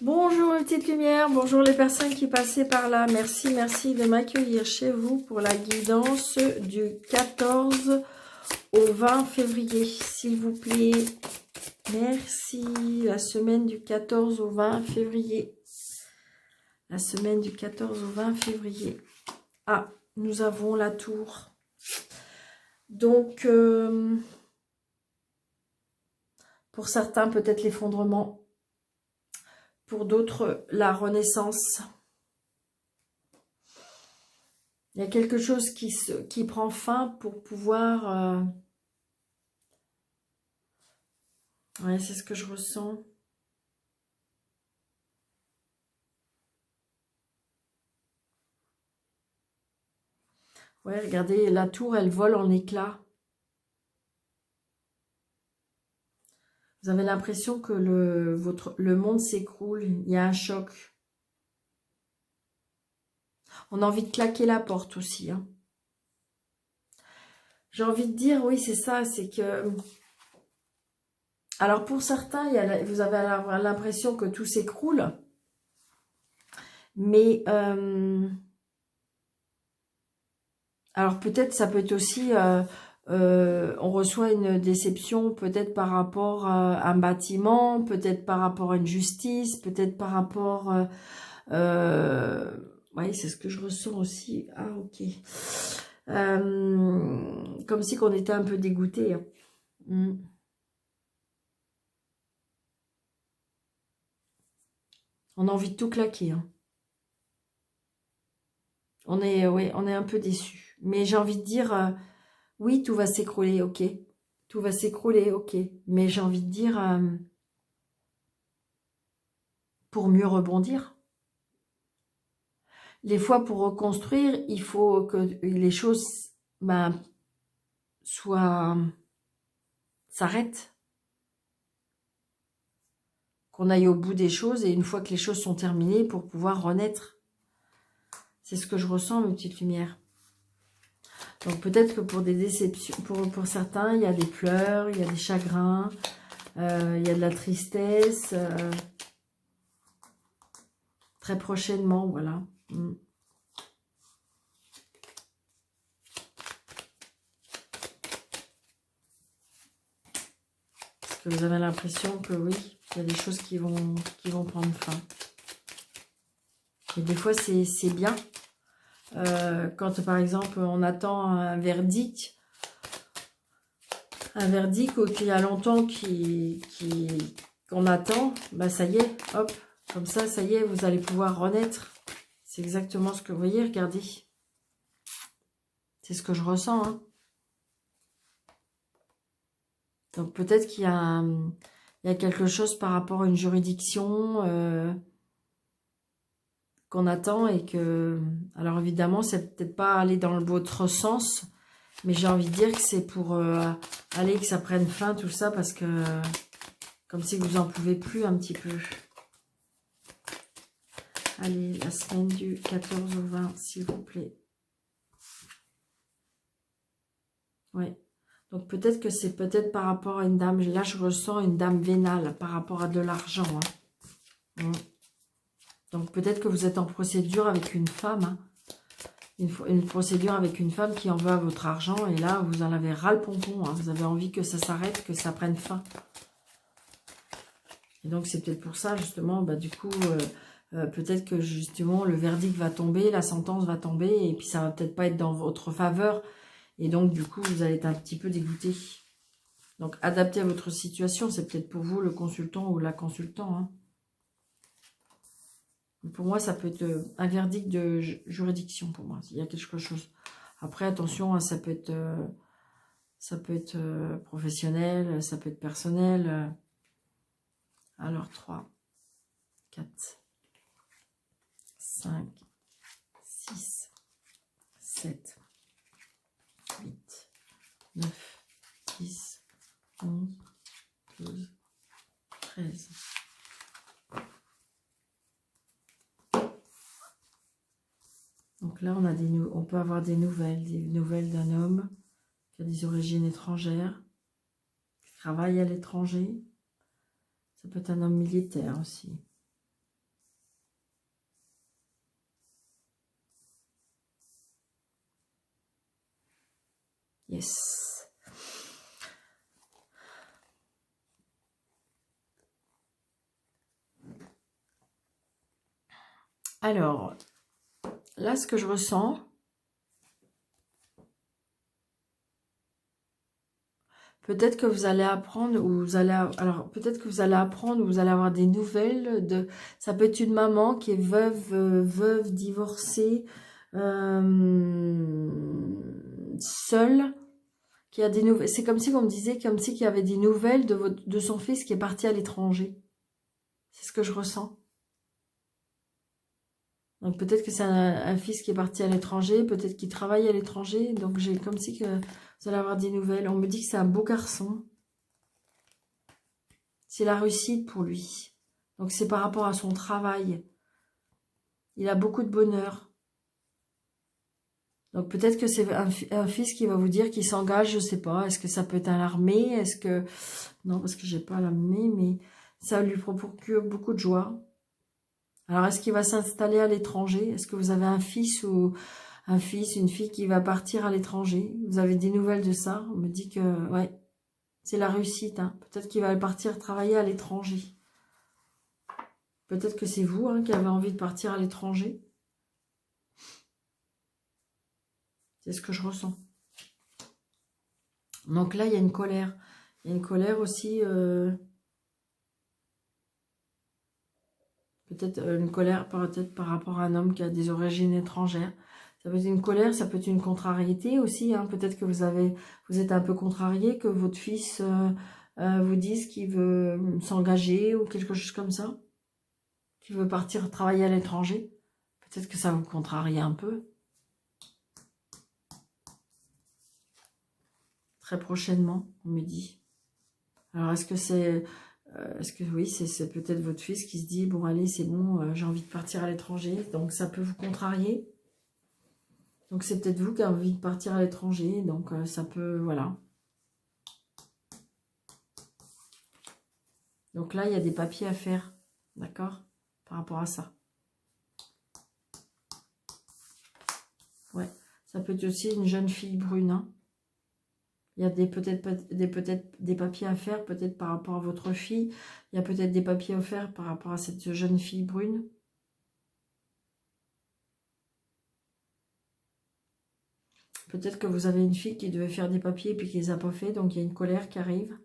Bonjour les petites lumières, bonjour les personnes qui passaient par là. Merci de m'accueillir chez vous pour la guidance du 14 au 20 février, s'il vous plaît. Merci. La semaine du 14 au 20 février. La semaine du 14 au 20 février. Ah, nous avons la tour. Donc, pour certains, peut-être l'effondrement. Pour d'autres, la renaissance. Il y a quelque chose qui prend fin pour pouvoir... Ouais, c'est ce que je ressens. Ouais, regardez, la tour, elle vole en éclats. Vous avez l'impression que le monde s'écroule. Il y a un choc. On a envie de claquer la porte aussi. Hein. J'ai envie de dire, oui, c'est ça, c'est que... Alors, pour certains, vous avez l'impression que tout s'écroule. Mais... alors, peut-être, ça peut être aussi... on reçoit une déception peut-être par rapport à un bâtiment, peut-être par rapport à une justice, peut-être par rapport... oui, c'est ce que je ressens aussi. Ah, ok. Comme si qu'on était un peu dégoûté. Mm. On a envie de tout claquer. Hein. Ouais, on est un peu déçu. Mais j'ai envie de dire, oui, tout va s'écrouler, ok. Tout va s'écrouler, ok. Mais j'ai envie de dire, pour mieux rebondir. Les fois, pour reconstruire, il faut que les choses s'arrêtent. Qu'on aille au bout des choses et une fois que les choses sont terminées, pour pouvoir renaître. C'est ce que je ressens, mes petites lumières. Donc peut-être que pour des déceptions, pour certains, il y a des pleurs, il y a des chagrins, il y a de la tristesse. Très prochainement, voilà. Parce que vous avez l'impression que oui, il y a des choses qui vont prendre fin. Et des fois, c'est bien. Quand, par exemple, on attend un verdict ou qu'il y a longtemps qu'on attend, bah ça y est, hop, comme ça y est, vous allez pouvoir renaître. C'est exactement ce que vous voyez, regardez. C'est ce que je ressens. Hein. Donc peut-être qu'il y a quelque chose par rapport à une juridiction qu'on attend et que... Alors évidemment, c'est peut-être pas aller dans votre sens, mais j'ai envie de dire que c'est pour aller que ça prenne fin, tout ça, parce que comme si vous en pouvez plus un petit peu. Allez, la semaine du 14 au 20, s'il vous plaît. Oui. Donc peut-être que c'est peut-être par rapport à une dame. Là, je ressens une dame vénale par rapport à de l'argent. Hein. Donc peut-être que vous êtes en procédure avec une femme. Hein. Une procédure avec une femme qui en veut à votre argent. Et là, vous en avez ras le pompon. Hein. Vous avez envie que ça s'arrête, que ça prenne fin. Et donc c'est peut-être pour ça, justement, bah, du coup... peut-être que justement le verdict va tomber, la sentence va tomber et puis ça va peut-être pas être dans votre faveur et donc du coup vous allez être un petit peu dégoûté. Donc adaptez à votre situation, c'est peut-être pour vous le consultant ou la consultant. Hein. Pour moi ça peut être un verdict de juridiction pour moi, il y a quelque chose. Après attention, hein, ça peut être professionnel, ça peut être personnel. Alors 3, 4... 5, 6, 7, 8, 9, 10, 11, 12, 13. Donc là, on peut avoir des nouvelles d'un homme qui a des origines étrangères, qui travaille à l'étranger. Ça peut être un homme militaire aussi. Yes. Alors, là, ce que je ressens, peut-être que vous allez apprendre, ou vous allez, alors peut-être que vous allez apprendre, ou vous allez avoir des nouvelles de, ça peut être une maman qui est veuve, divorcée, seule, qui a des nouvelles. C'est comme si on me disait, comme si qu'il y avait des nouvelles de son fils qui est parti à l'étranger. C'est ce que je ressens. Donc peut-être que c'est un fils qui est parti à l'étranger, peut-être qu'il travaille à l'étranger. Donc j'ai comme si que vous allez avoir des nouvelles. On me dit que c'est un beau garçon. C'est la réussite pour lui. Donc c'est par rapport à son travail. Il a beaucoup de bonheur. Donc peut-être que c'est un fils qui va vous dire qu'il s'engage, je sais pas. Est-ce que ça peut être à l'armée? Est-ce que... Non, parce que j'ai pas l'armée, mais ça lui procure beaucoup de joie. Alors est-ce qu'il va s'installer à l'étranger? Est-ce que vous avez un fils ou un fils, une fille qui va partir à l'étranger? Vous avez des nouvelles de ça? On me dit que, ouais, c'est la réussite. Hein. Peut-être qu'il va partir travailler à l'étranger. Peut-être que c'est vous qui avez envie de partir à l'étranger. C'est ce que je ressens. Donc là, il y a une colère. Il y a une colère aussi. Peut-être une colère peut-être par rapport à un homme qui a des origines étrangères. Ça peut être une colère, ça peut être une contrariété aussi. Peut-être que vous êtes un peu contrarié, que votre fils vous dise qu'il veut s'engager ou quelque chose comme ça. Qu'il veut partir travailler à l'étranger. Peut-être que ça vous contrarie un peu. Très prochainement, on me dit. Alors, est-ce que c'est... Est-ce que oui, c'est peut-être votre fils qui se dit, bon allez, c'est bon, j'ai envie de partir à l'étranger. Donc, ça peut vous contrarier. Donc, c'est peut-être vous qui avez envie de partir à l'étranger. Donc, ça peut... Voilà. Donc là, il y a des papiers à faire. D'accord? Par rapport à ça. Ouais. Ça peut être aussi une jeune fille brune, hein. Il y a peut-être des papiers à faire, peut-être par rapport à votre fille. Il y a peut-être des papiers à faire par rapport à cette jeune fille brune. Peut-être que vous avez une fille qui devait faire des papiers et puis qui les a pas fait, donc il y a une colère qui arrive.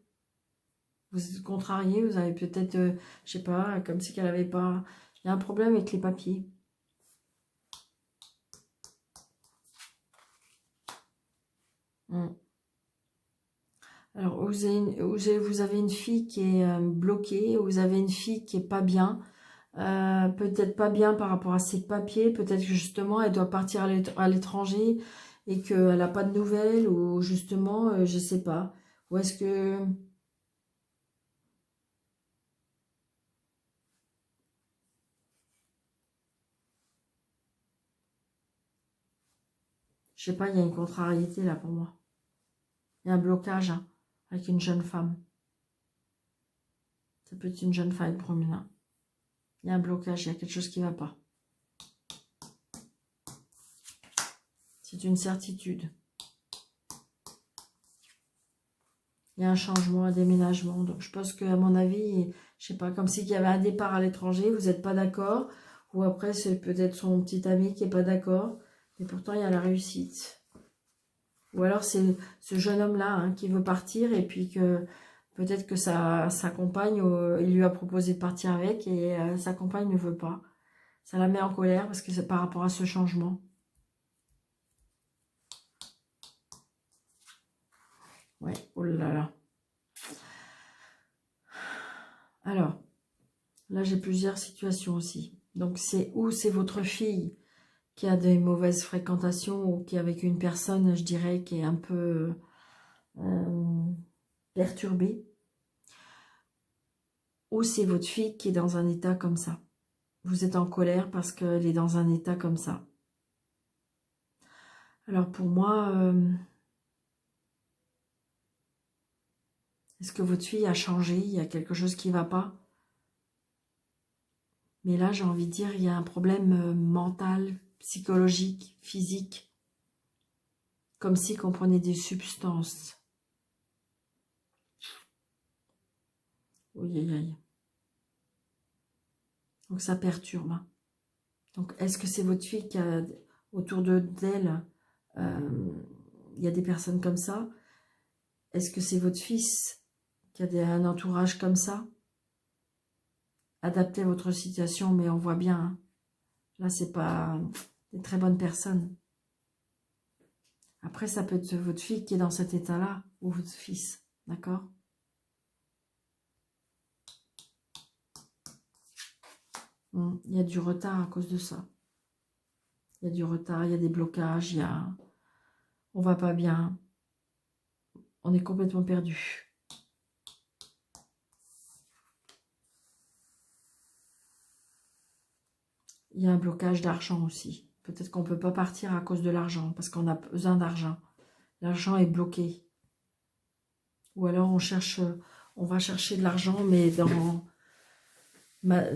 Vous êtes contrarié, vous avez peut-être, je sais pas, comme si qu'elle avait pas... Il y a un problème avec les papiers. Alors, vous avez une fille qui est bloquée, vous avez une fille qui est pas bien, peut-être pas bien par rapport à ses papiers, peut-être que justement elle doit partir à l'étranger et qu'elle n'a pas de nouvelles, ou justement, je sais pas, ou est-ce que... Je sais pas, il y a une contrariété là pour moi. Il y a un blocage avec une jeune femme. Ça peut être une jeune femme brune. Il y a un blocage, il y a quelque chose qui ne va pas. C'est une certitude. Il y a un changement, un déménagement. Donc je pense qu'à mon avis, je sais pas, comme s'il y avait un départ à l'étranger, vous n'êtes pas d'accord. Ou après, c'est peut-être son petit ami qui n'est pas d'accord. Mais pourtant, il y a la réussite. Ou alors, c'est ce jeune homme-là qui veut partir et puis que peut-être que sa compagne, il lui a proposé de partir avec et sa compagne ne veut pas. Ça la met en colère parce que c'est par rapport à ce changement. Ouais, oh là là. Alors, là j'ai plusieurs situations aussi. Donc c'est votre fille qui a des mauvaises fréquentations ou qui est avec une personne, je dirais, qui est un peu perturbée. Ou c'est votre fille qui est dans un état comme ça. Vous êtes en colère parce qu'elle est dans un état comme ça. Alors pour moi, est-ce que votre fille a changé? Il y a quelque chose qui ne va pas? Mais là, j'ai envie de dire, il y a un problème mental, psychologique, physique. Comme si qu'on prenait des substances. Oui, aïe, aïe. Donc ça perturbe. Hein. Donc est-ce que c'est votre fille qui a autour d'elle, il y a des personnes comme ça? Est-ce que c'est votre fils qui a un entourage comme ça? Adaptez votre situation, mais on voit bien. Hein. Là, c'est pas des très bonnes personnes. Après, ça peut être votre fille qui est dans cet état-là, ou votre fils, d'accord? Il y a du retard à cause de ça. Il y a du retard, il y a des blocages, on va pas bien. On est complètement perdu. Il y a un blocage d'argent aussi. Peut-être qu'on ne peut pas partir à cause de l'argent, parce qu'on a besoin d'argent. L'argent est bloqué. Ou alors on va chercher de l'argent, mais dans pas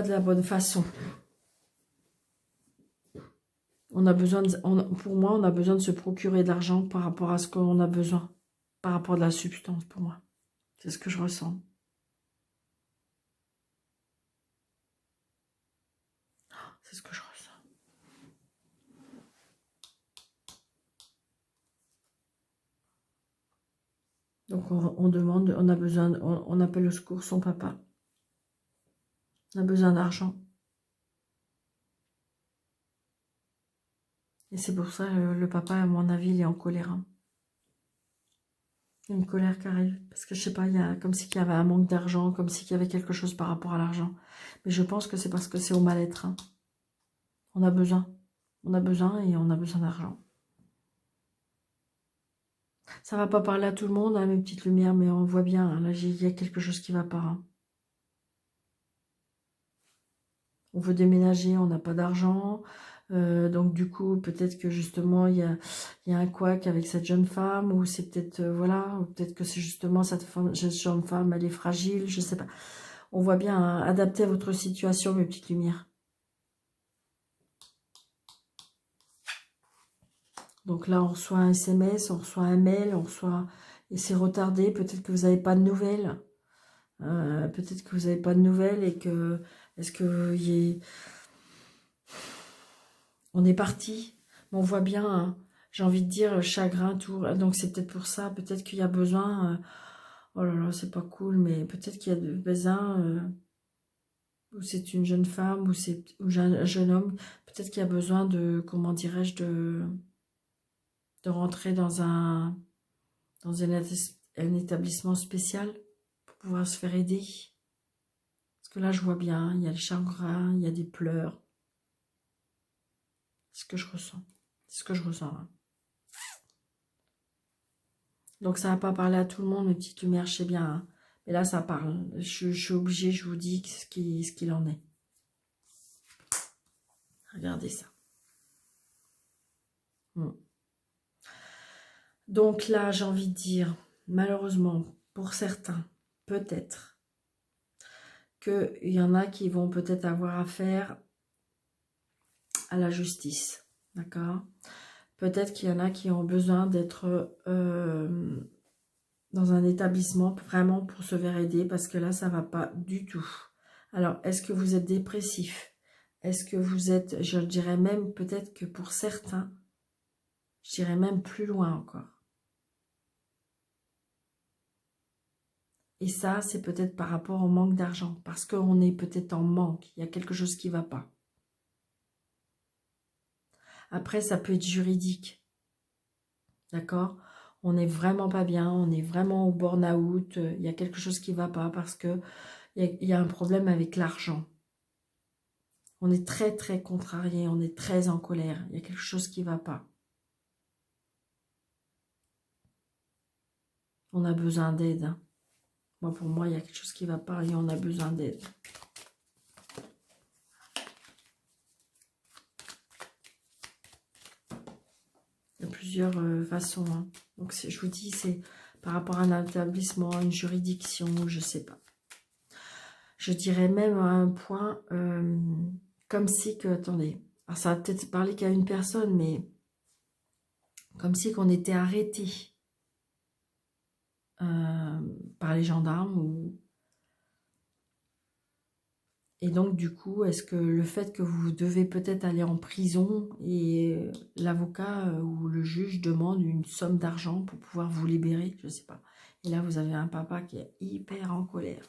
de la bonne façon. On a besoin pour moi, on a besoin de se procurer de l'argent par rapport à ce qu'on a besoin. Par rapport à de la substance, pour moi. C'est ce que je ressens. C'est ce que je ressens. Donc on demande, on a besoin, on appelle au secours son papa. On a besoin d'argent. Et c'est pour ça le papa, à mon avis, il est en colère. Hein. Il y a une colère qui arrive. Parce que je sais pas, il y a comme s'il y avait un manque d'argent, comme s'il y avait quelque chose par rapport à l'argent. Mais je pense que c'est parce que c'est au mal-être. Hein. On a besoin. On a besoin et on a besoin d'argent. Ça va pas parler à tout le monde, hein, mes petites lumières, mais on voit bien. Hein, là, il y a quelque chose qui va pas. Hein. On veut déménager, on n'a pas d'argent. Donc du coup, peut-être que justement, il y a un couac avec cette jeune femme, ou c'est peut-être, voilà, ou peut-être que c'est justement cette jeune femme, elle est fragile, je sais pas. On voit bien, hein, adapter à votre situation, mes petites lumières. Donc là, on reçoit un SMS, on reçoit un mail, on reçoit... Et c'est retardé, peut-être que vous n'avez pas de nouvelles. Peut-être que vous n'avez pas de nouvelles et que... Est-ce que on est parti, mais on voit bien, hein, j'ai envie de dire, chagrin, tout. Donc c'est peut-être pour ça, peut-être qu'il y a besoin... oh là là, c'est pas cool, mais peut-être qu'il y a besoin... ou c'est une jeune femme, ou un jeune homme. Peut-être qu'il y a besoin de, comment dirais-je, de rentrer dans un établissement spécial pour pouvoir se faire aider. Parce que là, je vois bien, il y a le chagrin, il y a des pleurs. C'est ce que je ressens. C'est ce que je ressens. Hein. Donc, ça va pas parler à tout le monde, mes petites lumières, je sais bien. Hein. Mais là, ça parle. Je suis obligée, je vous dis ce qu'il en est. Regardez ça. Donc là, j'ai envie de dire, malheureusement, pour certains, peut-être, qu'il y en a qui vont peut-être avoir affaire à la justice, d'accord? Peut-être qu'il y en a qui ont besoin d'être dans un établissement vraiment pour se faire aider, parce que là, ça ne va pas du tout. Alors, est-ce que vous êtes dépressif? Est-ce que vous êtes, je dirais même, peut-être que pour certains, je dirais même plus loin encore. Et ça, c'est peut-être par rapport au manque d'argent, parce qu'on est peut-être en manque, il y a quelque chose qui ne va pas. Après, ça peut être juridique, d'accord? On n'est vraiment pas bien, on est vraiment au burn-out, il y a quelque chose qui ne va pas, parce que il y a un problème avec l'argent. On est très, très contrarié, on est très en colère, il y a quelque chose qui ne va pas. On a besoin d'aide. Hein. Pour moi, il y a quelque chose qui ne va pas et on a besoin d'aide. Il y a plusieurs façons. Hein. Donc, je vous dis, c'est par rapport à un établissement, à une juridiction, je ne sais pas. Je dirais même à un point, comme si que, attendez, alors ça va peut-être parler qu'à une personne, mais Comme si qu'on était arrêté par les gendarmes. Et donc, du coup, est-ce que le fait que vous devez peut-être aller en prison et l'avocat ou le juge demande une somme d'argent pour pouvoir vous libérer, je ne sais pas. Et là, vous avez un papa qui est hyper en colère.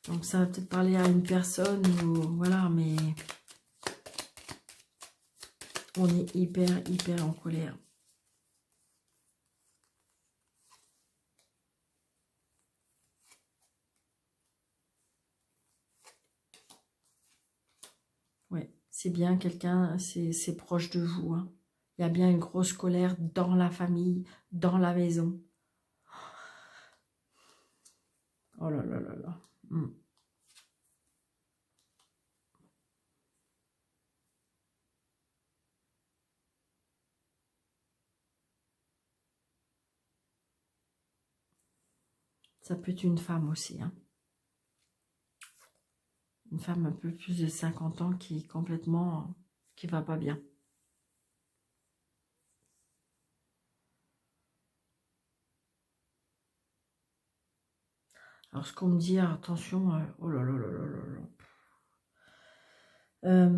Donc, ça va peut-être parler à une personne ou voilà, mais on est hyper en colère. Ouais, c'est bien quelqu'un, c'est proche de vous. Hein. Il y a bien une grosse colère dans la famille, dans la maison. Oh là là là là. Ça peut être une femme aussi. Hein. Une femme un peu plus de 50 ans qui est complètement, qui va pas bien. Alors ce qu'on me dit, attention, oh là là là là là là.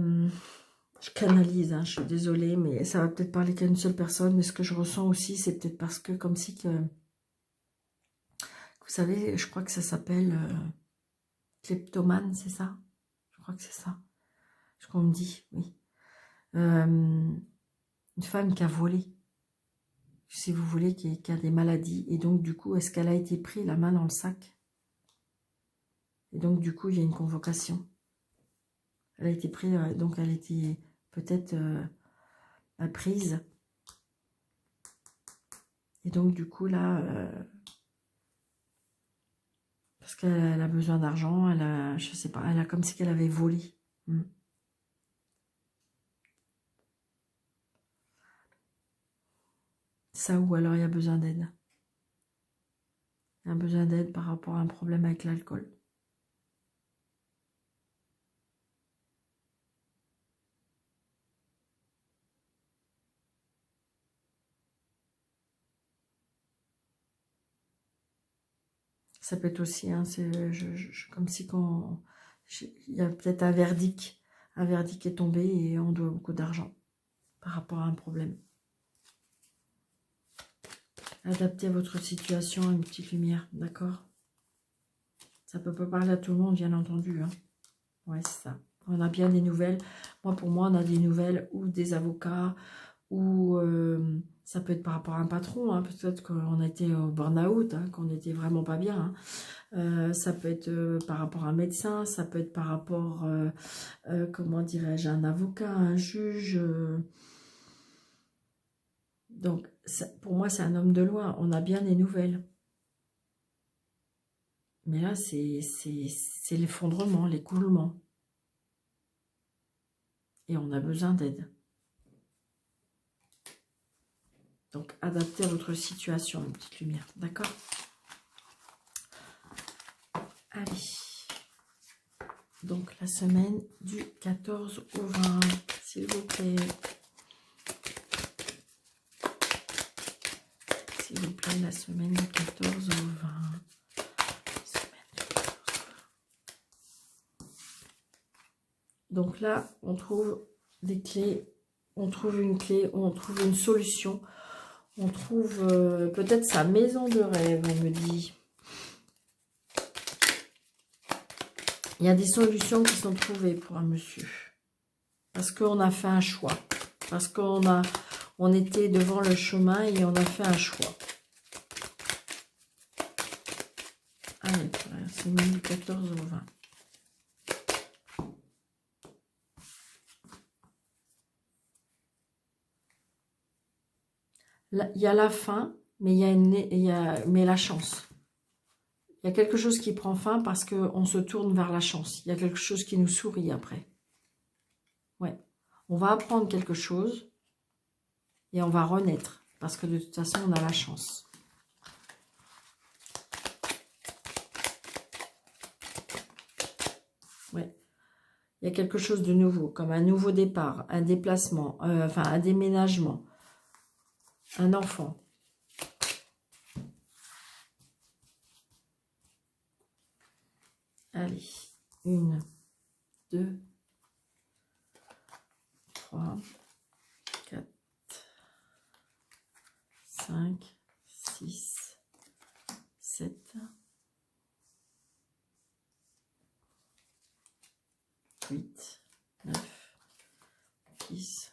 Je canalise, hein, je suis désolée, mais ça va peut-être parler qu'à une seule personne, mais ce que je ressens aussi, c'est peut-être parce que, comme si que, vous savez, je crois que ça s'appelle kleptomane, c'est ça? Je crois que c'est ça, ce qu'on me dit, oui. Une femme qui a volé, si vous voulez, qui a des maladies, et donc du coup, est-ce qu'elle a été prise la main dans le sac? Et donc du coup, il y a une convocation. Elle a été prise, donc elle était peut-être prise. Et donc du coup, là, parce qu'elle a besoin d'argent, elle a, je sais pas, elle a comme si qu'elle avait volé. Ça ou alors il y a besoin d'aide. Il y a besoin d'aide par rapport à un problème avec l'alcool. Ça peut être aussi, hein, c'est comme si il y a peut-être un verdict est tombé et on doit beaucoup d'argent par rapport à un problème. Adaptez votre situation à une petite lumière, d'accord? Ça peut pas parler à tout le monde, bien entendu. Hein. Ouais, c'est ça. On a bien des nouvelles. Moi, pour moi, on a des nouvelles ou des avocats ou ça peut être par rapport à un patron. Hein, peut-être qu'on a été au burn-out, hein, qu'on n'était vraiment pas bien. Hein. Ça peut être par rapport à un médecin, ça peut être par rapport, comment dirais-je, à un avocat, un juge. Donc, pour moi, c'est un homme de loi. On a bien des nouvelles. Mais là, c'est l'effondrement, l'écoulement. Et on a besoin d'aide. Donc, adaptez à votre situation, une petite lumière. D'accord? Allez. Donc, la semaine du 14 au 20, s'il vous plaît. S'il vous plaît, la semaine du 14 au 20. Donc là, on trouve des clés, on trouve une clé, on trouve une solution, on trouve peut-être sa maison de rêve, on me dit. Il y a des solutions qui sont trouvées pour un monsieur. Parce qu'on a fait un choix. Parce on était devant le chemin et on a fait un choix. Allez, c'est du 14 au 20. Là, il y a la fin, mais mais la chance. Il y a quelque chose qui prend fin parce qu'on se tourne vers la chance. Il y a quelque chose qui nous sourit après. Ouais. On va apprendre quelque chose et on va renaître. Parce que de toute façon, on a la chance. Ouais. Il y a quelque chose de nouveau, comme un nouveau départ, un déplacement, enfin un déménagement, un enfant. Allez, 1, 2, 3, 4, 5, 6, 7, 8, 9, 10,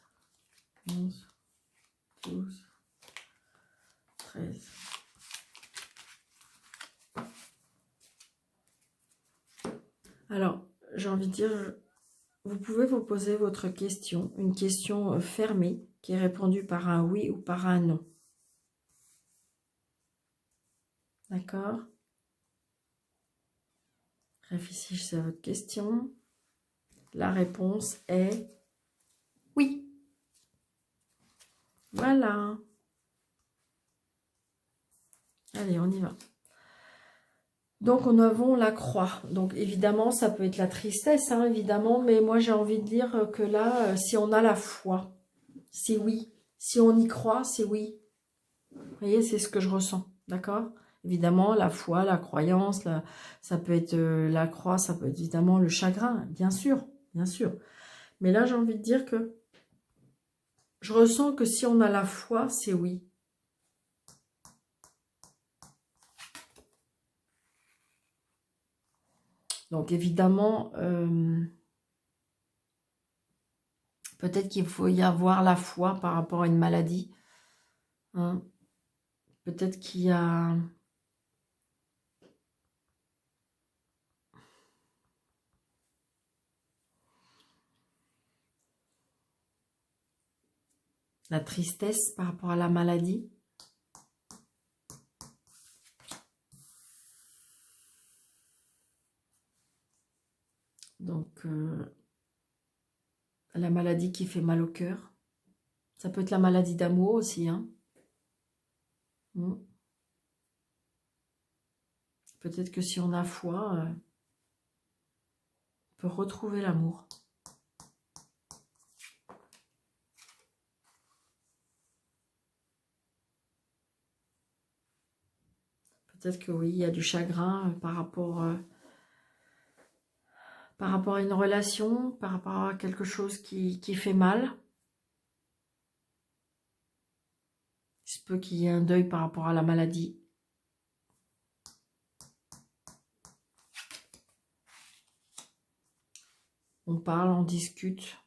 11, 12, 13. Alors, j'ai envie de dire, vous pouvez vous poser votre question, une question fermée, qui est répondue par un oui ou par un non. D'accord? Réfléchissez à votre question. La réponse est oui. Voilà. Allez, on y va. Donc, nous avons la croix. Donc, évidemment, ça peut être la tristesse, hein, évidemment. Mais moi, j'ai envie de dire que là, si on a la foi, c'est oui. Si on y croit, c'est oui. Vous voyez, c'est ce que je ressens. D'accord? Évidemment, la foi, la croyance, ça peut être la croix, ça peut être évidemment le chagrin. Bien sûr, bien sûr. Mais là, j'ai envie de dire que je ressens que si on a la foi, c'est oui. Donc, évidemment, peut-être qu'il faut y avoir la foi par rapport à une maladie. Hein. Peut-être qu'il y a... la tristesse par rapport à la maladie. Donc, la maladie qui fait mal au cœur. Ça peut être la maladie d'amour aussi. Hein. Peut-être que si on a foi, on peut retrouver l'amour. Peut-être que oui, il y a du chagrin par rapport à une relation, par rapport à quelque chose qui fait mal. Il se peut qu'il y ait un deuil par rapport à la maladie. On parle, on discute.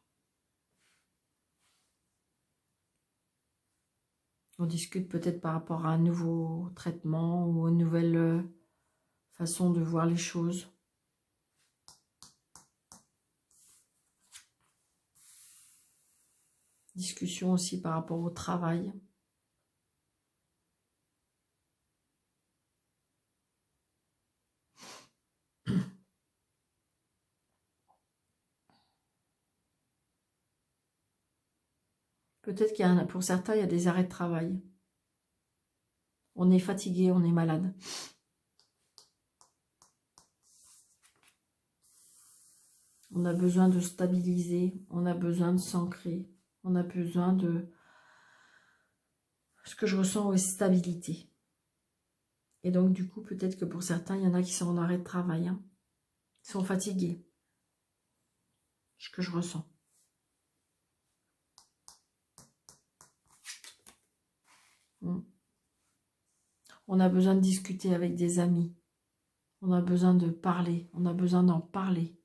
On discute peut-être par rapport à un nouveau traitement ou une nouvelle façon de voir les choses. Discussion aussi par rapport au travail. Peut-être qu'il y a, pour certains, il y a des arrêts de travail. On est fatigué, on est malade. On a besoin de stabiliser, on a besoin de s'ancrer, on a besoin de... Ce que je ressens, c'est stabilité. Et donc, du coup, peut-être que pour certains, il y en a qui sont en arrêt de travail. Hein. Ils sont fatigués. Ce que je ressens. On a besoin de discuter avec des amis. On a besoin de parler. On a besoin d'en parler.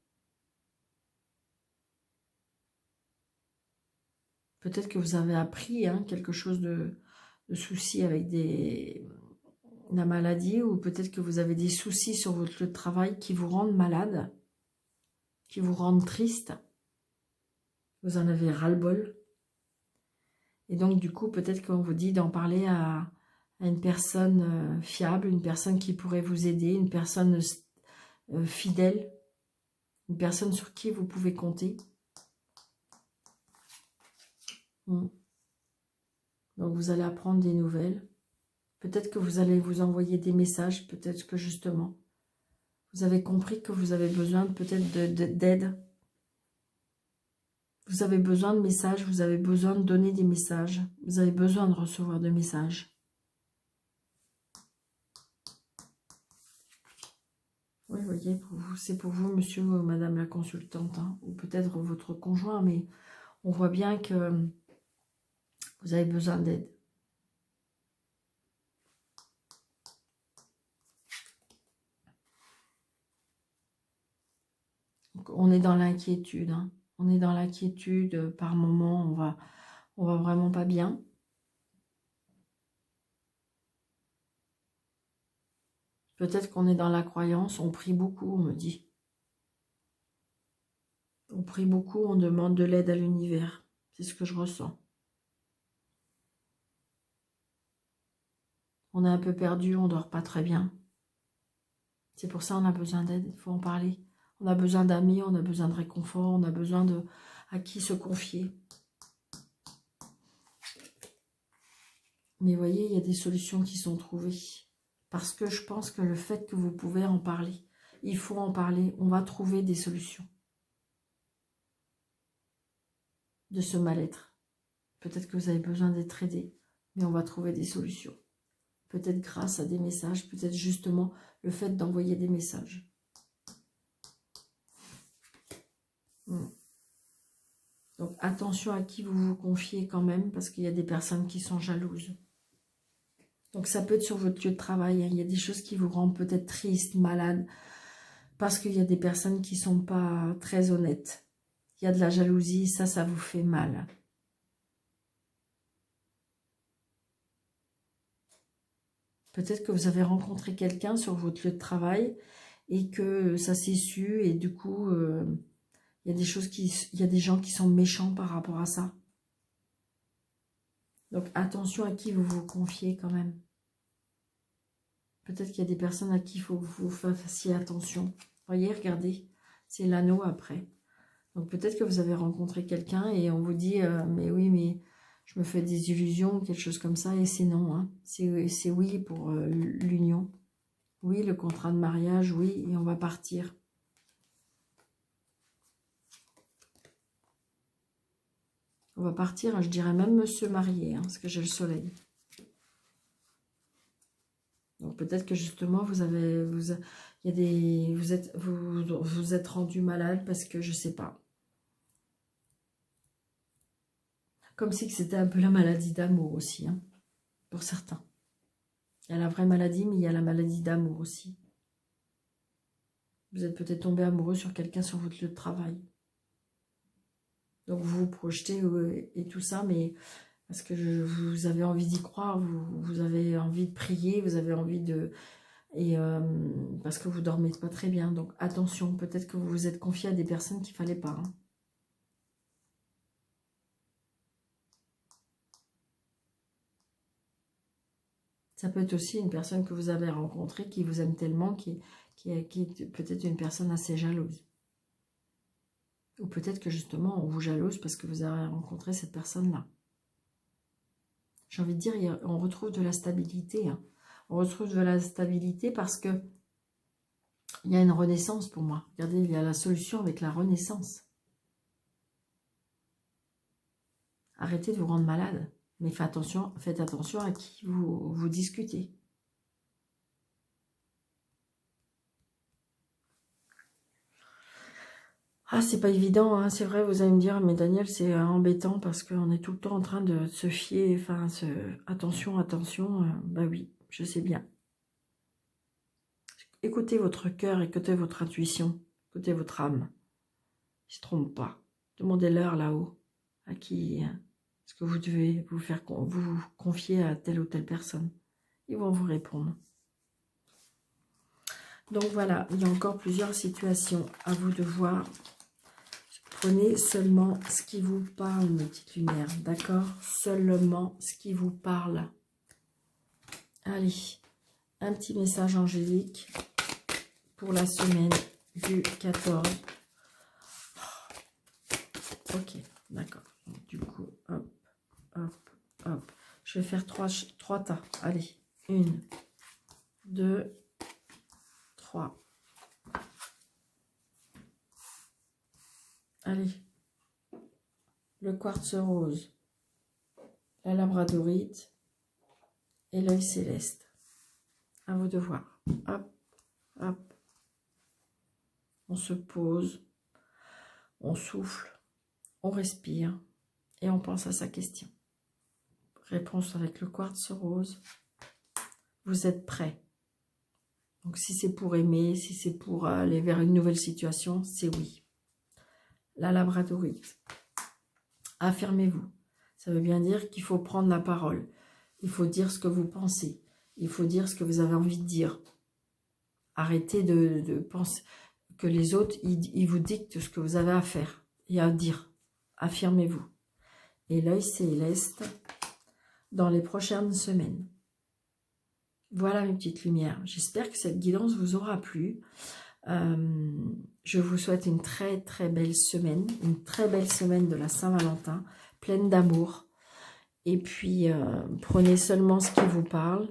Peut-être que vous avez appris quelque chose de souci avec la maladie, ou peut-être que vous avez des soucis sur votre lieu de travail qui vous rendent malade, qui vous rendent triste. Vous en avez ras-le-bol. Et donc, du coup, peut-être qu'on vous dit d'en parler à une personne fiable, une personne qui pourrait vous aider, une personne fidèle, une personne sur qui vous pouvez compter. Donc, vous allez apprendre des nouvelles. Peut-être que vous allez vous envoyer des messages, peut-être que justement, vous avez compris que vous avez besoin peut-être d'aide. Vous avez besoin de messages, vous avez besoin de donner des messages. Vous avez besoin de recevoir des messages. Oui, vous voyez, c'est pour vous, monsieur ou madame la consultante, hein, ou peut-être votre conjoint, mais on voit bien que vous avez besoin d'aide. On est dans l'inquiétude, hein. On est dans l'inquiétude, par moment, on va vraiment pas bien. Peut-être qu'on est dans la croyance, on prie beaucoup, on me dit. On prie beaucoup, on demande de l'aide à l'univers. C'est ce que je ressens. On est un peu perdu, on dort pas très bien. C'est pour ça qu'on a besoin d'aide, il faut en parler. On a besoin d'amis, on a besoin de réconfort, on a besoin de à qui se confier. Mais vous voyez, il y a des solutions qui sont trouvées. Parce que je pense que le fait que vous pouvez en parler, il faut en parler, on va trouver des solutions de ce mal-être. Peut-être que vous avez besoin d'être aidé, mais on va trouver des solutions. Peut-être grâce à des messages, peut-être justement le fait d'envoyer des messages. Donc attention à qui vous vous confiez quand même, parce qu'il y a des personnes qui sont jalouses. Donc ça peut être sur votre lieu de travail, hein. Il y a des choses qui vous rendent peut-être triste, malade, parce qu'il y a des personnes qui ne sont pas très honnêtes. Il y a de la jalousie, ça vous fait mal. Peut-être que vous avez rencontré quelqu'un sur votre lieu de travail et que ça s'est su et du coup, il y a il y a des gens qui sont méchants par rapport à ça. Donc attention à qui vous vous confiez quand même. Peut-être qu'il y a des personnes à qui il faut que vous fassiez attention. Voyez, regardez, c'est l'anneau après. Donc peut-être que vous avez rencontré quelqu'un et on vous dit mais oui, mais je me fais des illusions, quelque chose comme ça, et c'est non. Hein. C'est oui pour l'union. Oui, le contrat de mariage, oui, et on va partir. On va partir, hein, je dirais même se marier, hein, parce que j'ai le soleil. Donc peut-être que justement vous êtes rendu malade parce que je sais pas. Comme si c'était un peu la maladie d'amour aussi, hein, pour certains. Il y a la vraie maladie, mais il y a la maladie d'amour aussi. Vous êtes peut-être tombé amoureux sur quelqu'un sur votre lieu de travail. Donc vous vous projetez et tout ça, mais parce que vous avez envie d'y croire, vous avez envie de prier, vous avez envie de... parce que vous dormez pas très bien. Donc attention, peut-être que vous vous êtes confié à des personnes qu'il ne fallait pas. Hein. Ça peut être aussi une personne que vous avez rencontrée qui vous aime tellement, qui est peut-être une personne assez jalouse. Ou peut-être que justement on vous jalouse parce que vous avez rencontré cette personne-là. J'ai envie de dire, on retrouve de la stabilité. Hein. On retrouve de la stabilité parce que il y a une renaissance pour moi. Regardez, il y a la solution avec la renaissance. Arrêtez de vous rendre malade. Mais faites attention à qui vous discutez. Ah, c'est pas évident, hein, c'est vrai, vous allez me dire, mais Daniel, c'est embêtant parce qu'on est tout le temps en train de se fier, enfin, attention, bah oui, je sais bien. Écoutez votre cœur, écoutez votre intuition, écoutez votre âme. Ils ne se trompent pas. Demandez-leur là-haut à qui est-ce que vous devez vous confier à telle ou telle personne. Ils vont vous répondre. Donc voilà, il y a encore plusieurs situations à vous de voir. Prenez seulement ce qui vous parle, mes petites lumières, d'accord? Seulement ce qui vous parle. Allez, un petit message angélique pour la semaine du 14. Ok, d'accord. Du coup, hop, hop, hop. Je vais faire trois tas. Allez, 1, 2, 3. Allez. le quartz rose, la labradorite et l'œil céleste. À vous de voir. Hop, hop. On se pose, on souffle, on respire et on pense à sa question. Réponse avec le quartz rose. Vous êtes prêt. Donc si c'est pour aimer, si c'est pour aller vers une nouvelle situation, c'est oui. La labradorite. Affirmez-vous. Ça veut bien dire qu'il faut prendre la parole. Il faut dire ce que vous pensez. Il faut dire ce que vous avez envie de dire. Arrêtez de penser que les autres, ils vous dictent ce que vous avez à faire et à dire. Affirmez-vous. Et l'œil céleste dans les prochaines semaines. Voilà mes petites lumières. J'espère que cette guidance vous aura plu. Je vous souhaite une très très belle semaine. Une très belle semaine de la Saint-Valentin. Pleine d'amour. Et puis, prenez seulement ce qui vous parle.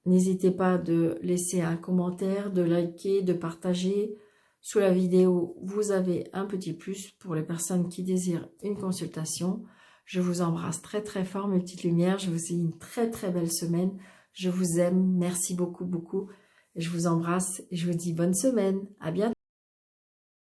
N'hésitez pas de laisser un commentaire, de liker, de partager. Sous la vidéo, vous avez un petit plus pour les personnes qui désirent une consultation. Je vous embrasse très très fort mes petites lumières. Je vous souhaite une très très belle semaine. Je vous aime. Merci beaucoup beaucoup. Je vous embrasse et je vous dis bonne semaine. À bientôt.